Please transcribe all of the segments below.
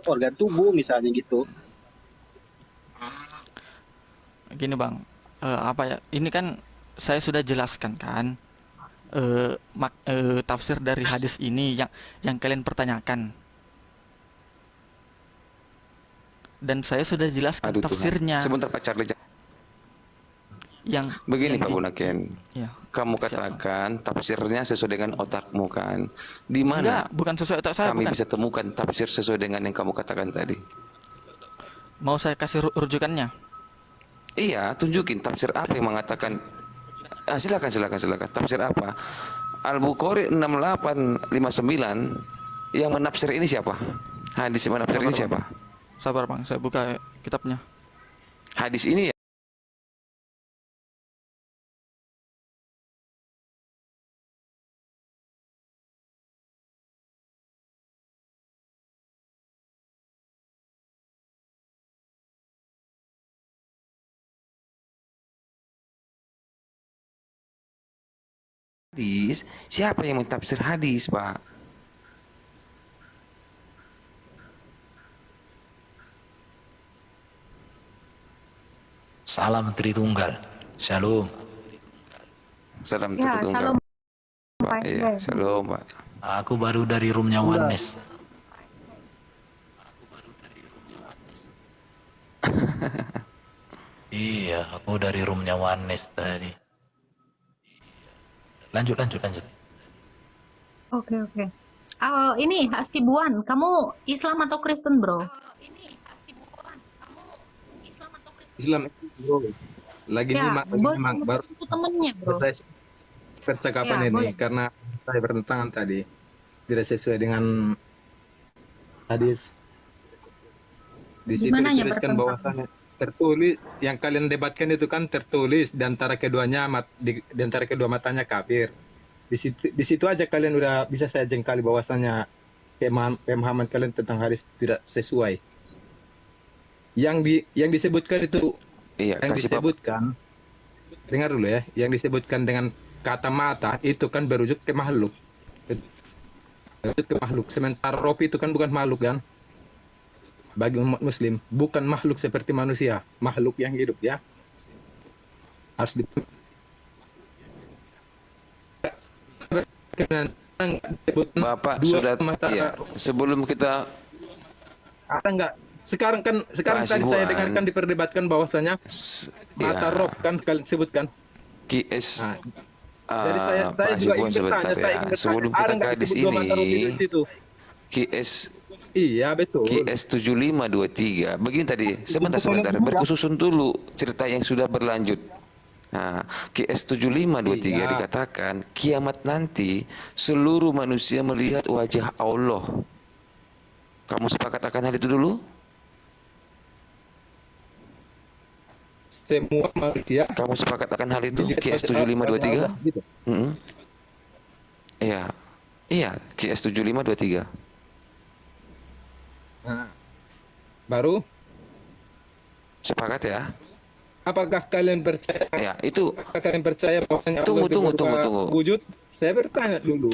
organ tubuh misalnya gitu. Gini Bang, apa ya? Ini kan saya sudah jelaskan kan, tafsir dari hadis ini yang kalian pertanyakan, dan saya sudah jelaskan Aduh Tuhan. tafsirnya Sebentar Pak Charlie. yang Begini yang Pak di, Bunaken, ya kamu siapa? katakan tafsirnya sesuai dengan otakmu kan? Di mana Enggak, bukan sesuai otak saya, kami bukan. bisa temukan tafsir sesuai dengan yang kamu katakan tadi? Mau saya kasih rujukannya? Iya, tunjukin tafsir apa yang mengatakan. Silakan, silakan, silakan. Tafsir apa? Al-Bukhari 6859 yang menafsir ini siapa? Hadis yang menafsir Sabar ini Bang, siapa? sabar Bang, saya buka kitabnya. Hadis ini ya. Hadis, siapa yang mentafsir hadis, Pak? Salam Tritunggal. Shalom. Salam Ya, Tritunggal, Shalom Pak. Pak Iya, Hendra. shalom, Pak. Aku baru dari roomnya Enggak. Oneness. Iya, aku dari roomnya Oneness tadi. Lanjut, lanjut, lanjut. Oke, oke. Ini Hasibuan, kamu Islam atau Kristen, bro? Islam itu bro. Lagi Ya, nyimak, boleh baru itu temennya, bro. selesai percakapan Ya, ini boleh. karena saya bertentangan tadi tidak sesuai dengan hadis. Di situ Gimana ya dituliskan bertentangan? bahwasannya tertulis yang kalian debatkan itu kan tertulis di antara keduanya di antara kedua matanya kafir. Di situ aja kalian udah bisa saya jengkali bahwasannya pemahaman kalian tentang hadis tidak sesuai. Yang disebutkan itu Iya, yang kasih Pak. disebutkan dengar dulu ya, yang disebutkan dengan kata mata itu kan berujuk ke makhluk. Berujuk ke makhluk. Sementara roh itu kan bukan makhluk kan? Bagi umat muslim, bukan makhluk seperti manusia, makhluk yang hidup ya. Harus di Bapak dua sudah, mata. ya, sebelum kita Ada enggak? Sekarang Pak tadi saya Hasibuan, dengarkan diperdebatkan bahwasanya mata ya, roh kan kalian sebutkan. QS, Nah, jadi saya Pak juga Hasibuan ingin sebentar bertanya, saya ya. ingin bertanya, Sebelum ada kita ke nggak hadis disebut dua mata roh itu di ini, situ? QS Iya betul. QS 7523. Begini tadi, sebentar, berkususun dulu cerita yang sudah berlanjut. Nah, QS 7523 Iya. dikatakan kiamat nanti seluruh manusia melihat wajah Allah. Kamu sepakat akan hal itu dulu? Semua manusia Kamu sepakat akan hal itu? dilihat QS wajah Allah, 7523? gitu. Mm-mm. Iya. Iya, QS 7523. Nah, baru Sepakat ya? apakah kalian percaya? Ya, itu Apakah kalian percaya bahwasanya Tunggu, Allah itu berupa tunggu. wujud? Saya bertanya dulu.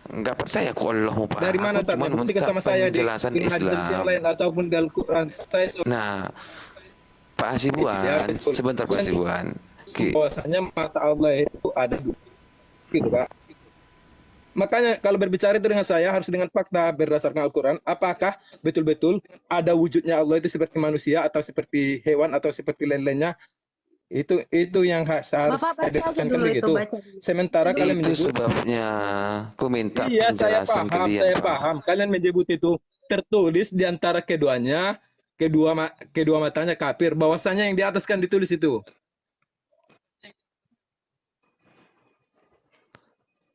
nggak percaya kok Allah mau Pak. Dari mana Aku cuma saatnya? Buktikan minta sama saya di penjelasan hadis yang Islam. lain ataupun di Al-Quran. Saya Nah, Pak iya, Hasibuan, betul. sebentar Pak Hasibuan. Bahwasanya mata Allah itu ada dua, gitu Pak. Makanya kalau berbicara itu dengan saya harus dengan fakta berdasarkan Al-Quran. Apakah betul-betul ada wujudnya Allah itu seperti manusia atau seperti hewan atau seperti lain-lainnya? Itu yang harus Bapak saya baca aja dapatkan kan dulu itu, begitu. baca dulu. Sementara kalian Itu menyebut, sebabnya ku minta iya saya penjelasan paham, kalian saya Pak. paham. Kalian menyebut itu tertulis di antara keduanya, kedua matanya kafir. Bahwasanya yang di atas kan ditulis itu.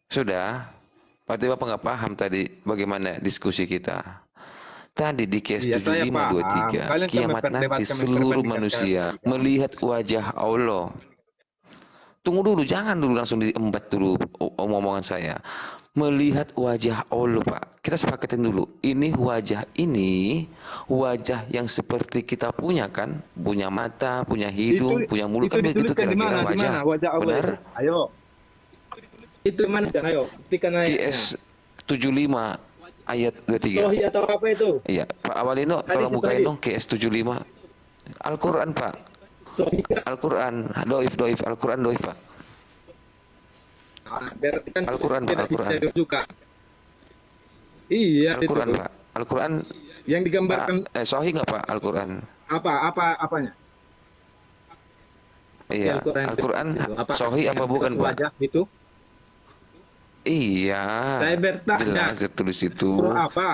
Sudah? Berarti Bapak nggak paham tadi bagaimana diskusi kita. Tadi di case Iya saya paham. 7523, Kalian kan kiamat nanti seluruh memperbandingkan manusia melihat wajah Allah. Tunggu dulu, jangan dulu langsung diembat dulu omongan saya. Melihat wajah Allah, Pak. Kita sepakatin dulu. Ini wajah yang seperti kita punya kan? Punya mata, punya hidung, punya mulut, kan begitu dituliskan di kira-kira mana? Di wajah. mana wajah Allah Benar? itu? Ayo. Itu mana kan? Ayo, buktikan aja. QS 75 ayat 23. Sohi atau apa itu? Iya, Pak Awalino Hadis tolong itu bukain hadis. dong QS 75. Al-Qur'an, Pak. Sohi. Al-Qur'an. Doif. Al-Qur'an doif, Pak. Berarti kan Al-Quran, Pak, tidak bisa Al-Quran. dirujukan. Iya, Al-Quran, itu. Pak. Al-Quran, Yang digambarkan Sahih nggak, Pak? Al-Quran. apanya? Iya, Al-Quran itu. Al-Quran Apa Sahih apa yang bukan, Pak? wajah itu? Iya. Saya bertanya. Jelas tertulis itu. Surah apa?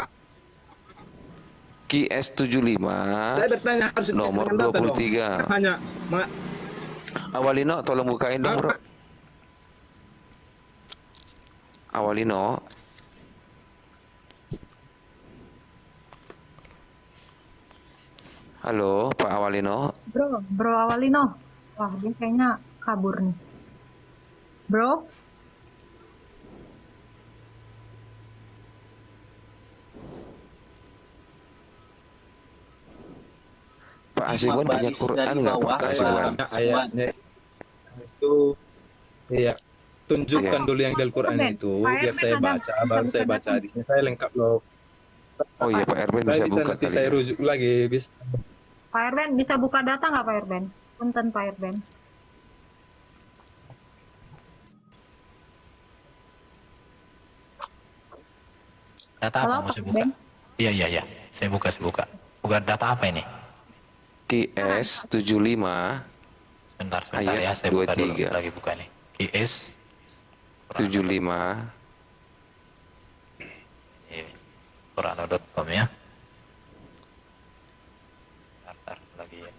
QS 75 Saya bertanya harus nomor dengan data dong. 23. Hanya Awalino tolong bukain dong, Bro. apa? Awalino. Halo, Pak Awalino. Bro Awalino. Wah, dia kayaknya kabur nih. Bro, Pak Hasibuan punya Quran nggak, Pak Hasibuan? Ayatnya itu iya. Tunjukkan Iya. dulu yang dari Al-Quran Pak itu Erben biar saya ada. baca, baru Bisa saya buka baca data. hadisnya. Saya lengkap loh. Oh iya, Pak Erben bisa Saya buka nanti kali saya ya. rujuk lagi bisa. Pak Erben bisa buka data nggak Pak Erben? Punten Pak Erben. Data Halo, apa mau Pak saya buka? Ben. Iya. Saya buka. Buka data apa ini? QS 75 Sebentar Ayat ya, saya buka dulu. 23. Lagi buka nih. QS 75 Qurano.com ya. Bentar lagi ya.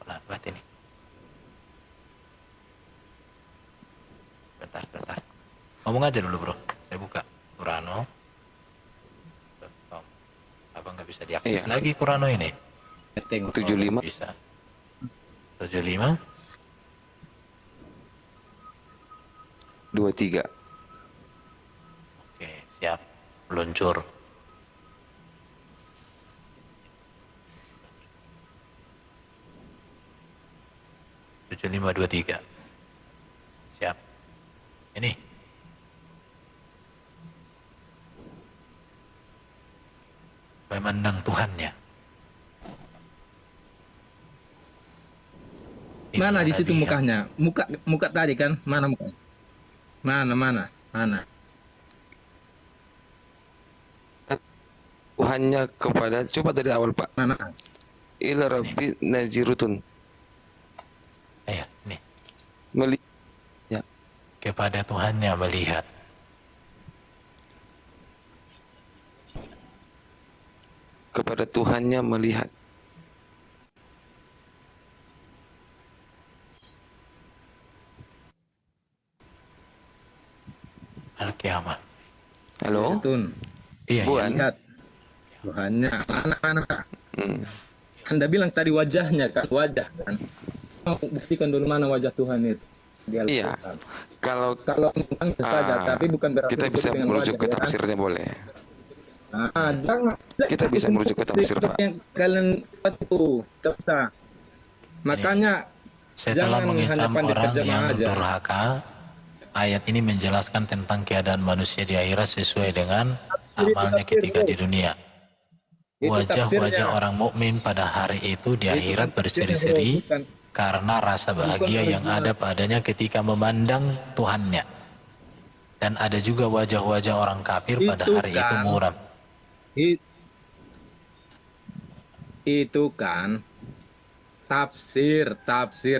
Lambat ini. Bentar. Ngomong aja dulu, Bro. Saya buka Qurano.com. Apa nggak bisa diakses Iya. lagi Qurano ini? 75 Bisa. 75 23. Oke, siap. Luncur. Tujuh lima dua tiga. Siap. Ini. Memandang Tuhannya. Mana di situ Nabi mukanya? Muka tadi kan? Mana muka? Mana? Tuhannya kepada, coba dari awal, Pak. Mana? Ila Rabbi Nazirutun. Ayo, nih. Ya. Kepada Tuhannya melihat. Kepada Tuhannya melihat. Al-Qiyamah. Halo? Tun. Iya, Buan. Lihat. Tuhannya. Mana? Hmm. Anda bilang tadi wajahnya kan? Wajah kan? Mau buktikan dulu mana wajah Tuhan itu. Di Iya. Al-Quran. Kalau Kalau memang saja, tapi bukan berarti kita bisa disebut dengan merujuk wajah, ke ya kan? tafsirnya boleh. Jangan. Kita bisa merujuk ke tafsir, Pak. Yang kalian buat itu, tak bisa. Makanya Setelah jangan mengecam hanya pandai orang terjemah yang aja. durhaka, ayat ini menjelaskan tentang keadaan manusia di akhirat sesuai dengan amalnya ketika di dunia. Itu Wajah-wajah tafsirnya. orang mukmin pada hari itu di akhirat berseri-seri Bukan. karena rasa bahagia yang ada padanya ketika memandang Tuhannya. Dan ada juga wajah-wajah orang kafir pada Itu hari itu kan. muram. Itu kan tafsir.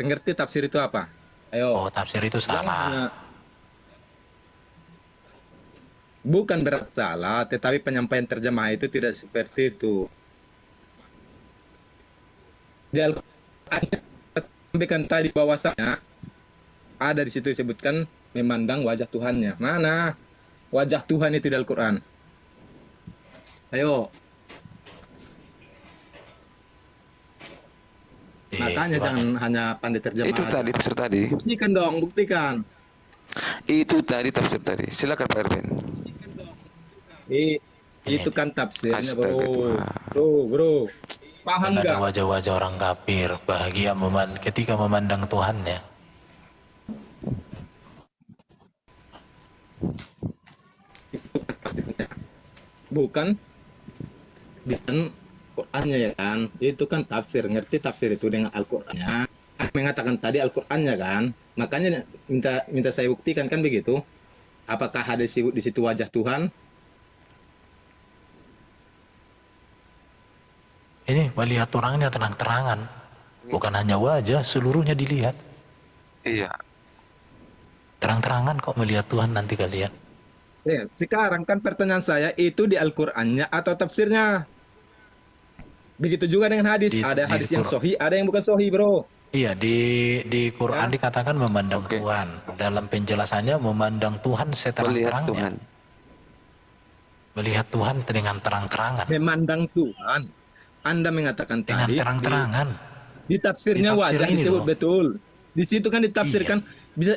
Ngerti tafsir itu apa? Ayo. Oh, tafsir itu salah. Bukan berat salah, tetapi penyampaian terjemah itu tidak seperti itu. Di Al-Quran sampaikan tadi bahwasanya ada di situ disebutkan memandang wajah Tuhannya. Mana wajah Tuhan itu di Al-Quran? Ayo. Makanya gimana? jangan hanya pandai terjemah Itu aja. tadi tafsir tadi. Buktikan dong, buktikan. Itu tadi tafsir tadi. Silakan Pak Erben. I- Ini, itu kan tafsirnya, bro. Astaga Tuhan. Bro. Paham dan ada nggak? wajah-wajah orang kafir bahagia ketika memandang Tuhannya. Bukan Qurannya ya kan? Itu kan tafsir. Ngerti tafsir itu dengan Al-Qur'annya. Mengatakan tadi Al-Qur'annya kan? Makanya minta saya buktikan kan begitu? Apakah ada di situ wajah Tuhan? Ini melihat orangnya terang-terangan, bukan hanya wajah, seluruhnya dilihat. Iya. Terang-terangan kok melihat Tuhan nanti kalian. Ya, sekarang kan pertanyaan saya itu di Al-Qur'annya atau tafsirnya? Begitu juga dengan hadis. Ada Di hadis yang Qur'an. sahih, ada yang bukan sahih, bro. Iya, di Quran dikatakan memandang Oke. Tuhan. Dalam penjelasannya memandang Tuhan Melihat seterang-terangnya. Tuhan. Melihat Tuhan dengan terang-terangan. Memandang Tuhan. Anda mengatakan Dengan tadi terang-terangan. di tafsirnya Di tafsir wajah ini disebut loh. betul. Di situ kan ditafsirkan.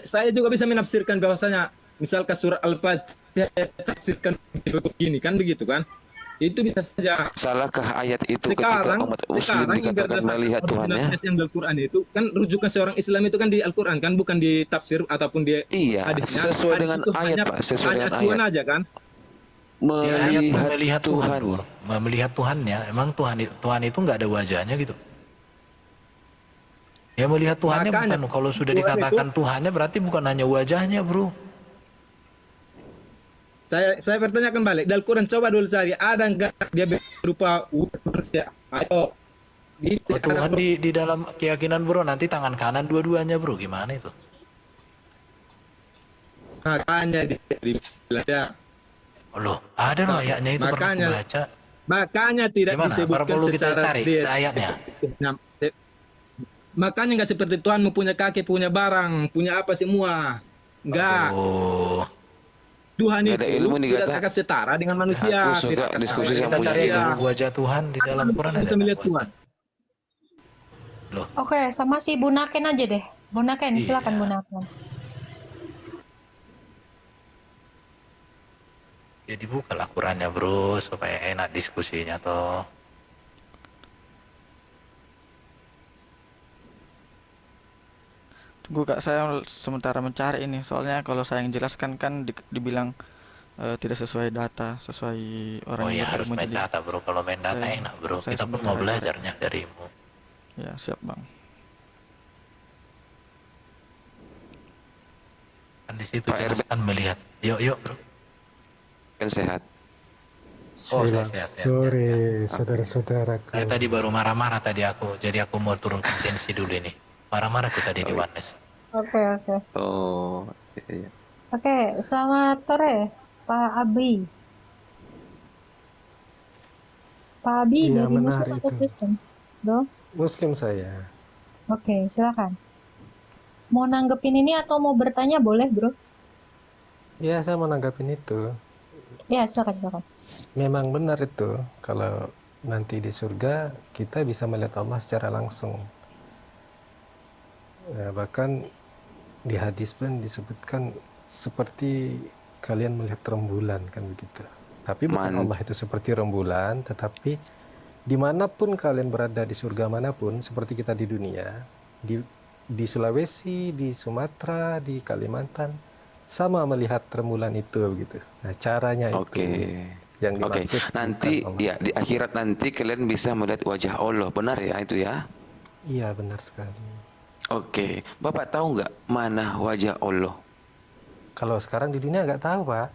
Saya juga bisa menafsirkan bahwasanya misalkan surah Al-Fatihah tafsirkan begini kan begitu kan? Itu bisa saja. Salahkah ayat itu Sekarang ketika umat muslim dikatakan berdasarkan melihat Tuhannya? originalitas yang di Al-Quran itu kan rujukan seorang Islam itu kan di Al-Quran kan bukan di tafsir ataupun di Iya, hadisnya. sesuai Hadis dengan itu ayat, hanya- Pak, sesuai hanya dengan Tuhan ayat. aja kan? Di ayat Melihat Tuhan. Bro. Melihat Tuhannya, emang Tuhan itu nggak ada wajahnya gitu. Ya melihat Tuhannya Makanya, bukan, kalau sudah Tuhan dikatakan Tuhannya berarti bukan hanya wajahnya, bro. Saya pertanyakan balik. Di Al-Quran coba dulu cari ada enggak dia berupa manusia? Ayo. Oh, Tuhan di dalam keyakinan bro, nanti tangan kanan dua-duanya bro, gimana itu? Makanya dia Oh, loh, ada loh ayatnya itu pernah Makanya- aku baca. makanya tidak Gimana? disebutkan Perlu kita secara cari dia. ayatnya. Makanya nggak seperti Tuhanmu punya kaki, punya barang, punya apa semua. Enggak. Oh, Tuhan Nggak itu ada ilmu nih, tidak kata. akan setara dengan manusia. Aku suka Tidak akan diskusi setara sama kita dengan cari punya manusia. wajah Tuhan di dalam Quran ada. Bisa melihat Tuhan. Loh, Oke, sama si Bunaken aja deh. Bunaken, Iya. silakan Bunaken. ya dibukalah Qurannya bro, supaya enak diskusinya toh. Tunggu Kak, saya sementara mencari ini. Soalnya kalau saya yang jelaskan kan dibilang tidak sesuai data, sesuai orang Oh yang ya harus berilmu. main Jadi data bro, kalau main data saya- enak bro. saya Kita pun sementara mau cari. belajarnya darimu. ya siap Bang. Kan di situ Pak jelaskan melihat. Yuk bro. Kan sehat. Oh, saya Selamat sehat. sore, saudara-saudaraku. Saya tadi baru marah-marah tadi aku, jadi aku mau turunkan tensi dulu ini. Marah-marah aku tadi di Oneness. Oke, oke. Oh, iya. Oke, selamat sore, Pak Abi. Pak Abi Iya, dari Muslim menarik atau itu. Kristen? Bro? Muslim saya. Oke, silakan. Mau nanggepin ini atau mau bertanya boleh, Bro? Ya, saya mau nanggapin itu. Ya, silakan, silakan. Memang benar itu. Kalau nanti di surga, kita bisa melihat Allah secara langsung. Ya, bahkan di hadis pun disebutkan seperti kalian melihat rembulan, kan begitu. Tapi bukan Allah itu seperti rembulan, tetapi dimanapun kalian berada di surga manapun, seperti kita di dunia, di Sulawesi, di Sumatera, di Kalimantan, sama melihat rembulan itu begitu. Nah, caranya itu Oke. yang Oke. dimaksud Nanti bukan Allah. ya di akhirat nanti kalian bisa melihat wajah Allah. Benar ya itu ya? Iya, benar sekali. Oke. Bapak tahu nggak mana wajah Allah? Kalau sekarang di dunia nggak tahu, Pak.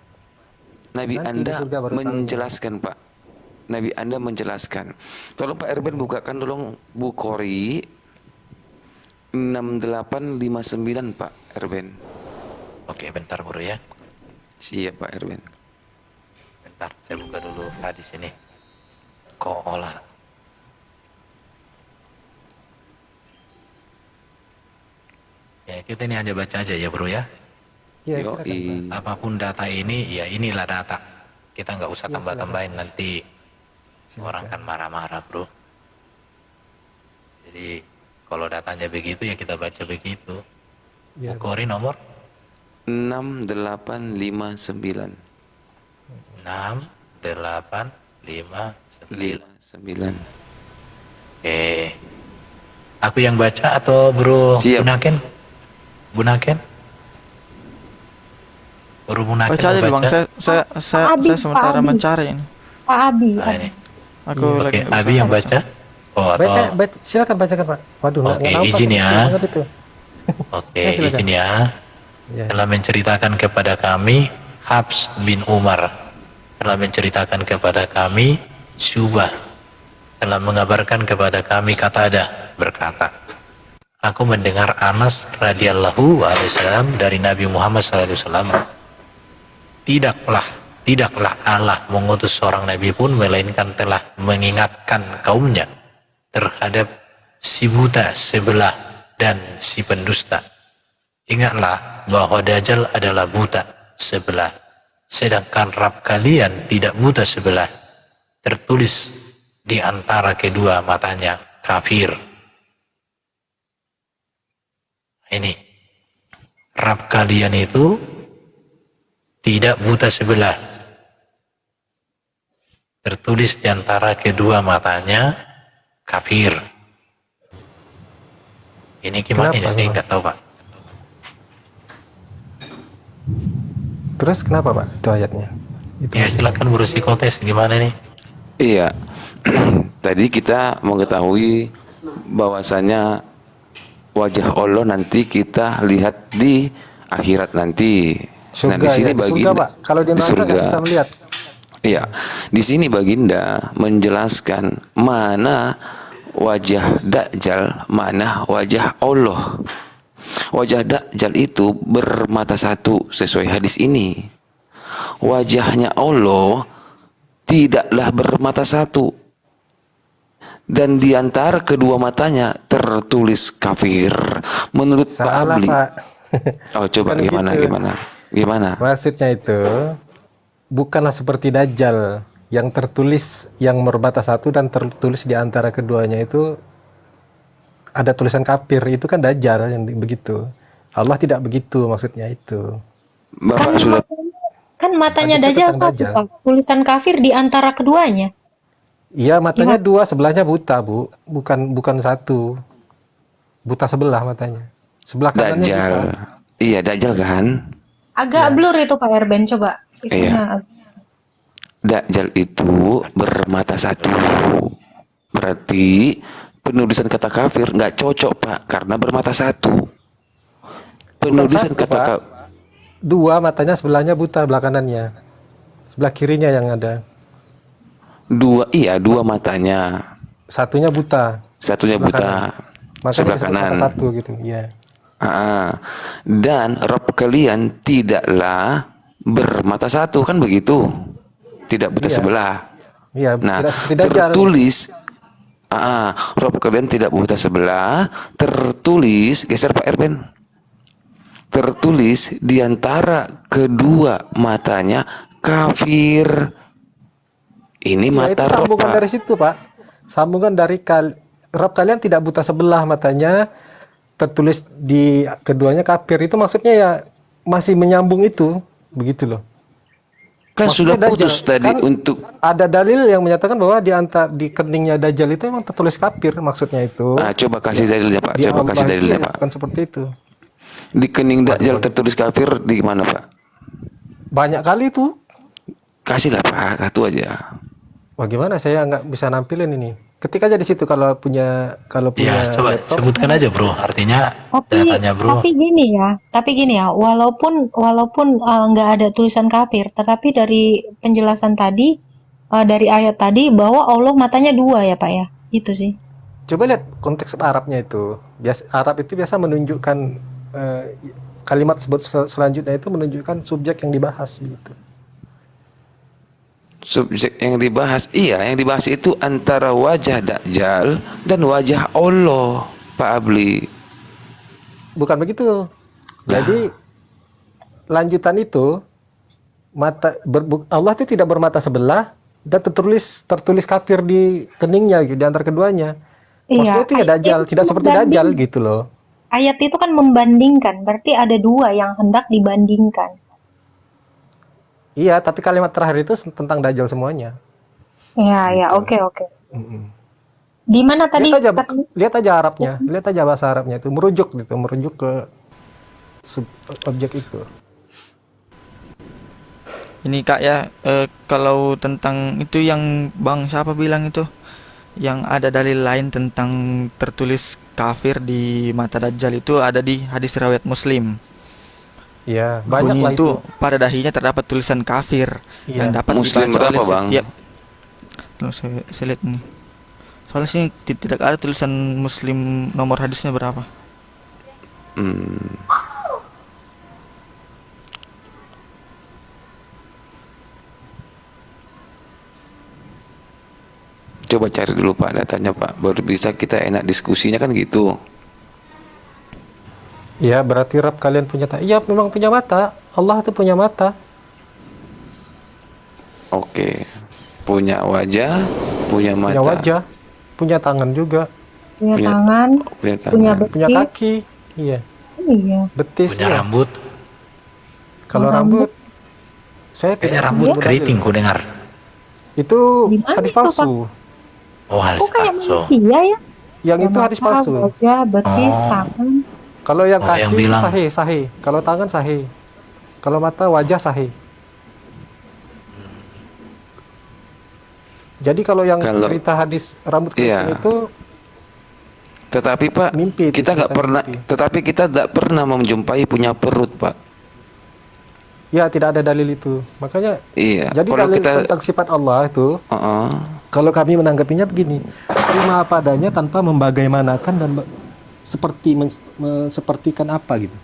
Nabi Nanti di Anda surga baru tahu. menjelaskan, Pak. Nabi Anda menjelaskan. Tolong Pak Erben bukakan tolong Bukhari 6859 Pak Erben. Oke, bentar bro ya. Siap Pak Erben. Bentar, saya buka dulu hadis ini. Kola. Ya, kita ini aja baca aja ya bro ya. Iya, Yoi. silakan, Pak. Apapun data ini, ya inilah data. Kita nggak usah Ya, tambah-tambahin nanti Silakan. orang kan marah-marah bro. Jadi Kalau datanya begitu ya kita baca begitu. Ya, Bukhari nomor 6859. 6859. 9. Oke. Aku yang baca atau Bro Siap. Bunaken? Bunaken? Bro Bunaken Baca aja mau dulu Bang. baca? Saya Abi, sementara Pak Abi. mencari ini. Pak Abi. Nah, ini. Aku lagi Oke, nggak bisa Abi yang baca. Oh, baca, atau silakan bacakan Pak. Waduh, nggak Oke, nampak izin kecil ya. banget itu. Oke, Ya, silakan. izin ya. Ya. Telah menceritakan kepada kami Habs bin Umar. Telah menceritakan kepada kami Syubah. Telah mengabarkan kepada kami Qatadah berkata, aku mendengar Anas radhiyallahu alaihi wasallam dari Nabi Muhammad sallallahu alaihi wasallam. Tidaklah Allah mengutus seorang nabi pun melainkan telah mengingatkan kaumnya terhadap si buta sebelah dan si pendusta. Ingatlah bahwa Dajjal adalah buta sebelah, sedangkan Rabb kalian tidak buta sebelah. Tertulis di antara kedua matanya kafir. Ini Rabb kalian itu tidak buta sebelah. Tertulis di antara kedua matanya kafir. Ini gimana Kenapa, ini? Saya Bang? nggak tahu Pak. Terus kenapa Pak itu ayatnya? Itu Ya silakan Bro Psikotes gimana nih? Iya. Tadi kita mengetahui bahwasanya wajah Allah nanti kita lihat di akhirat nanti. surga, Nah, di sini ya, di surga baginda Pak. Kalau di di neraka nggak surga. bisa melihat. Iya. Di sini baginda menjelaskan mana wajah Dajjal, mana wajah Allah. Wajah Dajjal itu bermata satu sesuai hadis ini. Wajahnya Allah tidaklah bermata satu. Dan di antara kedua matanya tertulis kafir. Menurut Pak Salah Abli. Pak. Oh, coba Kan gimana gitu. gimana? Maksudnya itu bukanlah seperti Dajjal yang tertulis yang bermata satu dan tertulis di antara keduanya itu ada tulisan kafir. Itu kan Dajjal yang begitu. Allah tidak begitu maksudnya itu. Bapak sudah Kan matanya Hadisnya Dajjal tentang satu, Dajjal. Pak. Tulisan kafir di antara keduanya. Iya, matanya dua, sebelahnya buta, Bu. Bukan satu. Buta sebelah matanya. Sebelah kanannya Dajjal. buta. Iya, Dajjal kan? Agak blur itu Pak Erben, coba. Iya. Dajjal itu bermata satu. Berarti penulisan kata kafir nggak cocok Pak, karena bermata satu. Penulisan satu, kata Pak. Dua, matanya sebelahnya buta, belah kanannya. Sebelah kirinya yang ada. dua matanya, Satunya buta. satunya Sebelah buta, Makanya sebelah disebut mata kanan. satu gitu. Iya. Dan Rabb kalian tidaklah bermata satu, kan begitu? Tidak buta Iya. sebelah. Iya, Nah, tidak seperti Dajjal. tertulis Rob kalian tidak buta sebelah, tertulis, geser Pak Erben, tertulis di antara kedua matanya kafir. Ini Ya, mata itu Rob, sambungan Pak. dari situ, Pak. Sambungan dari Rabb kalian tidak buta sebelah matanya, tertulis di keduanya kafir. Itu maksudnya ya masih menyambung itu, begitu loh. Kan sudah Maksudnya putus Dajjal. tadi Kan untuk ada dalil yang menyatakan bahwa di keningnya Dajjal itu memang tertulis kafir, maksudnya itu. coba kasih dalilnya Pak, Di coba kasih Allah itu dalilnya ya Pak. bukan seperti itu. Di kening Dajjal tertulis kafir di mana Pak? Banyak kali itu. Kasihlah Pak, satu aja. Bagaimana saya nggak bisa nampilin ini? Ketik aja di situ kalau punya Ya, coba laptop. sebutkan aja Bro. Artinya Tapi datanya Bro. tapi gini ya, walaupun nggak ada tulisan kafir, tetapi dari penjelasan tadi, dari ayat tadi bahwa Allah matanya dua ya Pak ya, itu sih. Coba lihat konteks Arabnya itu. Arab itu biasa menunjukkan kalimat selanjutnya itu menunjukkan subjek yang dibahas gitu. Subjek yang dibahas, iya, yang dibahas itu antara wajah Dajjal dan wajah Allah, Pak Abli. Bukan begitu. Jadi lanjutan itu Allah itu tidak bermata sebelah dan tertulis kafir di keningnya gitu, di antara keduanya. Maksudnya Iya, itu ya ayat Dajjal, itu tidak seperti Dajjal membanding. gitu loh. Ayat itu kan membandingkan, berarti ada dua yang hendak dibandingkan. Iya, tapi kalimat terakhir itu tentang Dajjal semuanya. Iya, ya, Gitu. oke, oke. Mm-mm. Di mana tadi Lihat aja Arabnya, lihat aja bahasa Arabnya itu merujuk gitu, merujuk ke objek itu. Ini Kak ya, kalau tentang itu yang Bang siapa bilang itu, yang ada dalil lain tentang tertulis kafir di mata Dajjal itu ada di hadis riwayat Muslim. Iya, banyak Bunyi lah itu itu. pada dahinya terdapat tulisan kafir yang Iya. dapat Muslim dibaca oleh berapa, Bang? setiap. Loh, saya lihat nih. Soalnya sini tidak ada tulisan Muslim nomor hadisnya berapa. Hmm. Coba cari dulu Pak datanya Pak, baru bisa kita enak diskusinya kan gitu. Iya, berarti Rabb kalian punya mata. Iya, memang punya mata. Allah itu punya mata. Oke, punya wajah, punya mata, Punya wajah, punya tangan juga, punya punya- tangan, punya punya tangan. punya betis. kaki. Iya, Iya. betis. Punya Iya. rambut. Kalau Rambut. rambut, saya Kayaknya tidak rambut sebut keriting dalil. ku dengar. Itu Di mana hadis itu, palsu. Oh, harus Kok kayak palsu. manusia ya? Yang Ada itu hadis mata, palsu. wajah, betis, Oh. tangan. Kalau yang Oh, kaki yang itu bilang. sahih, sahih. Kalau tangan sahih. Kalau mata, wajah sahih. Jadi kalau yang Kalau- cerita hadis rambut keriting Iya. itu Tetapi Pak, Mimpi itu, kita nggak cerita pernah, mimpi. tetapi kita tidak pernah menjumpai punya perut Pak. ya tidak ada dalil itu. Makanya Iya. jadi Kalau dalil kita, tentang sifat Allah itu uh-uh. kalau kami menanggapinya begini, terima apa adanya tanpa membagaimanakan dan sepertikan apa gitu.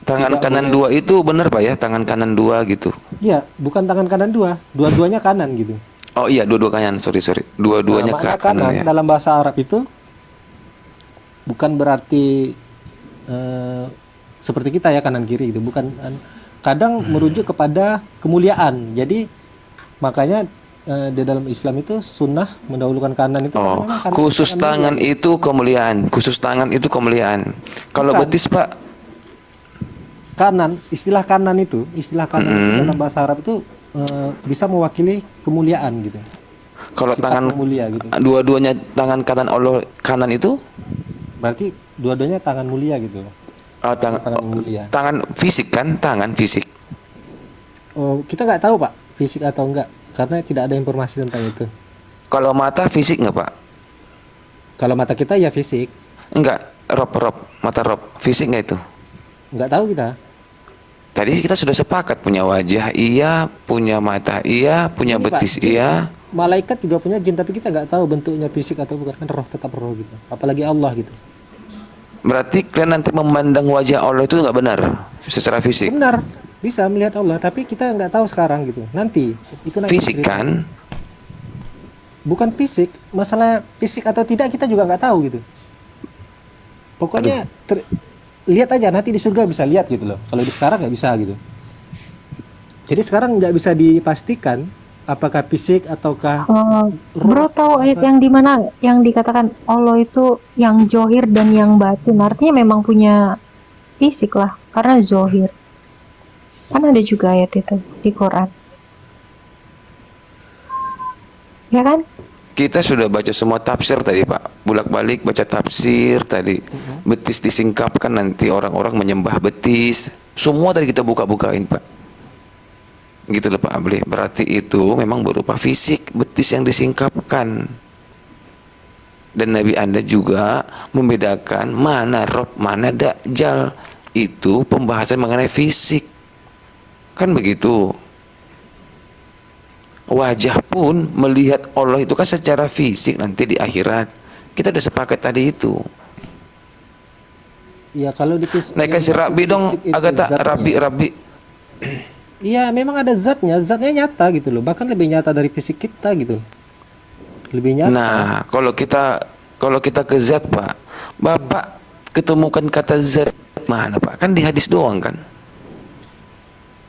Tangan Tidak kanan boleh. dua itu benar Pak ya, tangan kanan dua gitu. Iya, bukan tangan kanan dua, dua-duanya kanan gitu. Oh iya, dua-dua kanan, sorry. Dua-duanya Nah, makna kanan ya. dalam bahasa Arab itu bukan berarti seperti kita ya kanan kiri itu, bukan. Kadang merujuk kepada kemuliaan. Jadi makanya di dalam Islam itu sunnah mendahulukan kanan itu karena Oh, memang kanan- khusus kanan tangan mulia. itu kemuliaan. Khusus tangan itu kemuliaan. Kalau Bukan. betis Pak, Kanan, istilah kanan itu dalam bahasa Arab itu bisa mewakili kemuliaan gitu. kalau Sifat tangan mulia gitu. dua-duanya tangan kanan Allah kanan itu Berarti dua-duanya tangan mulia gitu. tangan Tangan mulia. tangan fisik kan, tangan fisik. Oh, kita nggak tahu Pak, fisik atau enggak, karena tidak ada informasi tentang itu. Kalau mata fisik nggak Pak? Kalau mata kita ya fisik, Enggak, mata rob fisik nggak itu? nggak tahu kita. Tadi kita sudah sepakat punya wajah iya, punya mata iya, punya Ini, Pak, betis jin- iya. Malaikat juga punya jin, tapi kita nggak tahu bentuknya fisik atau bukan, kan roh tetap roh gitu. Apalagi Allah gitu. Berarti kalian nanti memandang wajah Allah itu nggak benar secara fisik. Benar, bisa melihat Allah, tapi kita nggak tahu sekarang gitu. Nanti itu nanti Fisik cerita. kan? Bukan fisik, masalah fisik atau tidak kita juga nggak tahu gitu. Pokoknya lihat aja nanti di surga bisa lihat gitu loh. Kalau di sekarang nggak bisa gitu. Jadi sekarang nggak bisa dipastikan apakah fisik ataukah Bro tahu ayat yang di mana yang dikatakan Allah itu yang zohir dan yang batin, artinya memang punya fisik lah karena zohir. Kan ada juga ayat itu di Quran. Ya kan? Kita sudah baca semua tafsir tadi Pak, bolak-balik baca tafsir tadi. Betis disingkapkan nanti orang-orang menyembah betis. Semua tadi kita buka-bukain Pak. Gitu loh Pak Abli. Berarti itu memang berupa fisik betis yang disingkapkan. Dan Nabi Anda juga membedakan mana Rob, mana Dajjal. Itu pembahasan mengenai fisik. Kan begitu. Wajah pun melihat Allah itu kan secara fisik nanti di akhirat. Kita udah sepakat tadi itu. ya kalau di Naikkan si Rabi dong, Agatha, Rabi. Iya, memang ada zatnya nyata gitu loh. Bahkan lebih nyata dari fisik kita gitu. Lebih nyata. Nah, kalau kita ke zat Pak, Bapak ketemukan kata zat mana Pak? Kan di hadis doang kan?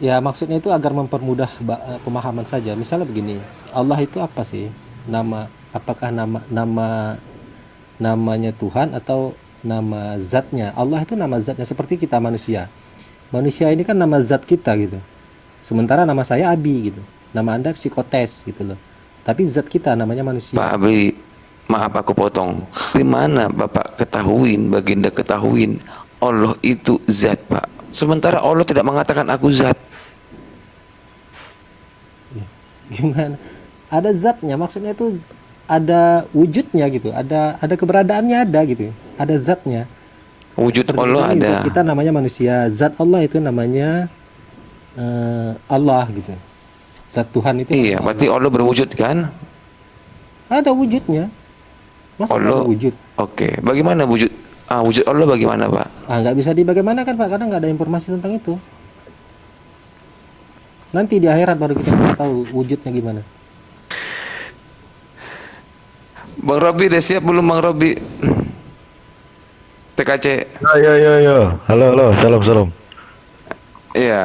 Ya maksudnya itu agar mempermudah pemahaman saja. Misalnya begini, Allah itu apa sih? Apakah nama namanya Tuhan atau nama zatnya. Allah itu nama zatnya, seperti kita manusia. Manusia ini kan nama zat kita gitu. Sementara nama saya Abi gitu. Nama Anda psikotes gitu loh. Tapi zat kita namanya manusia. Pak Abri, maaf aku potong. Di mana Bapak ketahuin, Baginda ketahuin Allah itu zat, Pak? Sementara Allah tidak mengatakan aku zat. Gimana? Ada zatnya, maksudnya itu ada wujudnya gitu. Ada keberadaannya ada gitu. Ada zatnya. Wujud Seperti Allah kita nih, ada. zat kita namanya manusia. Zat Allah itu namanya Allah gitu. Zat Tuhan itu Iya, namanya berarti Allah berwujud kan? Allah. Ada wujudnya. Masa nggak Allah. ada wujud? Oke, bagaimana wujud? Wujud Allah bagaimana, Pak? Nggak bisa dibagaimanakan Pak, karena nggak ada informasi tentang itu. Nanti di akhirat baru kita bisa tahu wujudnya gimana. Bang Robi udah siap belum, Bang Robi? TKC. Yo. Halo. Salam. Iya.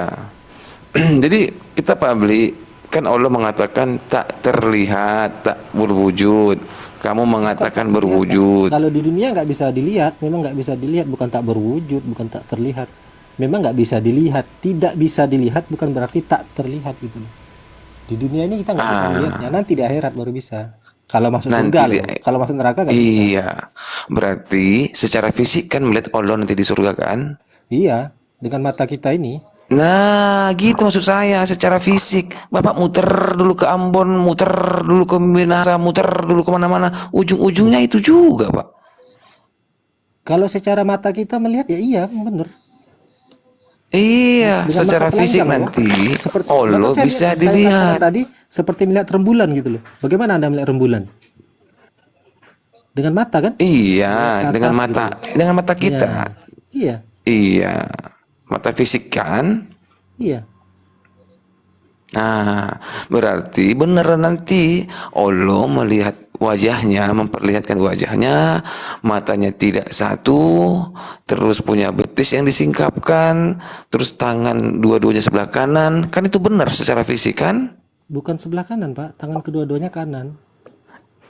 Jadi kita Pak Abli, kan Allah mengatakan tak terlihat, tak berwujud. Kamu mengatakan berwujud. Kalau di dunia nggak bisa dilihat, memang nggak bisa dilihat, bukan tak berwujud, bukan tak terlihat. Memang nggak bisa dilihat, tidak bisa dilihat bukan berarti tak terlihat gitu. Di dunia ini kita nggak bisa melihatnya, nanti di akhirat baru bisa. Kalau masuk Nanti surga di- loh, kalau masuk neraka nggak bisa. Iya. Berarti secara fisik kan melihat Allah nanti di surga kan? Iya, dengan mata kita ini. Nah, gitu maksud saya secara fisik. Bapak muter dulu ke Ambon, muter dulu ke Minasa, muter dulu kemana-mana. Ujung-ujungnya itu juga, Pak. Kalau secara mata kita melihat ya iya, bener. Iya, Dengan secara mata fisik telanjang loh. nanti Seperti Allah bahkan saya bisa saya katakan dilihat. tadi seperti melihat rembulan gitu loh. Bagaimana Anda melihat rembulan? Dengan mata kan? Iya, Ke dengan atas mata, gitu. dengan mata kita. Iya, Iya, mata fisik kan. iya. Nah, berarti beneran nanti Allah melihat wajahnya, memperlihatkan wajahnya, matanya tidak satu, terus punya betis yang disingkapkan, terus tangan dua-duanya sebelah kanan, kan itu benar secara fisik kan? Bukan sebelah kanan, Pak. Tangan kedua-duanya kanan.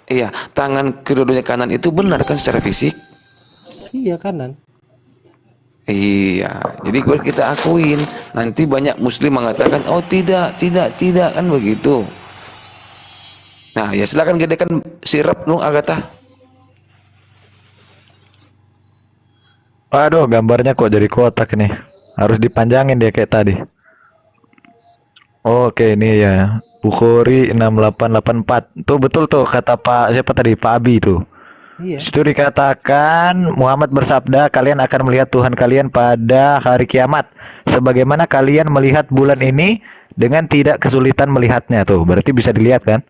Iya, tangan kedua-duanya kanan itu benar kan secara fisik? Iya, kanan. Iya, jadi baru kita akuin. Nanti banyak muslim mengatakan, oh tidak kan begitu. Nah, ya silakan gedekan sirap dong Agatha. Aduh, gambarnya kok jadi kotak nih. Harus dipanjangin dia kayak tadi. Oke, ini ya. Bukhari 6884. Tuh betul tuh kata Pak siapa tadi? Pak Abi itu. Iya. Situ dikatakan Muhammad bersabda, kalian akan melihat Tuhan kalian pada hari kiamat. Sebagaimana kalian melihat bulan ini dengan tidak kesulitan melihatnya tuh. Berarti bisa dilihat kan?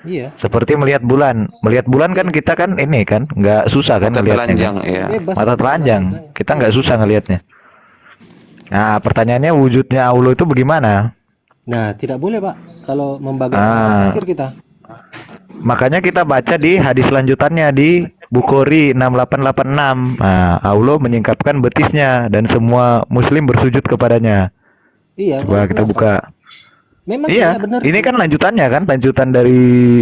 Iya. Seperti melihat bulan. Melihat bulan kan kita kan ini kan nggak susah kan Mata ngelihatnya telanjang, kan? ya. Bebas. Mata telanjang. Kita nggak susah ngelihatnya. Nah, pertanyaannya wujudnya Allah itu bagaimana? Nah, tidak boleh, Pak. Kalau membagi kafir kita. Makanya kita baca di hadis lanjutannya di Bukhari 6886. Nah, Allah menyingkapkan betisnya dan semua muslim bersujud kepadanya. Iya. Coba kita buka. Memang Iya, benar. ini kan lanjutannya kan, lanjutan dari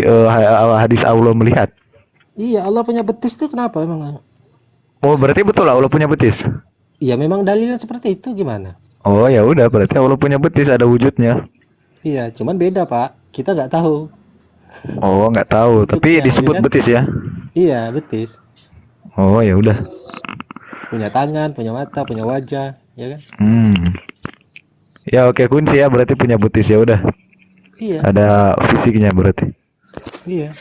hadis Allah melihat. Iya, Allah punya betis tuh kenapa emang? Oh, berarti betul Allah punya betis. Iya, memang dalilnya seperti itu gimana? Oh, ya udah berarti Allah punya betis, ada wujudnya. Iya, cuman beda, Pak. Kita nggak tahu. Oh, nggak tahu, tapi Betisnya, disebut iya kan? betis ya. Iya, betis. Oh, ya udah. Punya tangan, punya mata, punya wajah, ya kan? Ya oke, kunci ya berarti punya betis ya udah. Iya, Ada fisiknya berarti. iya.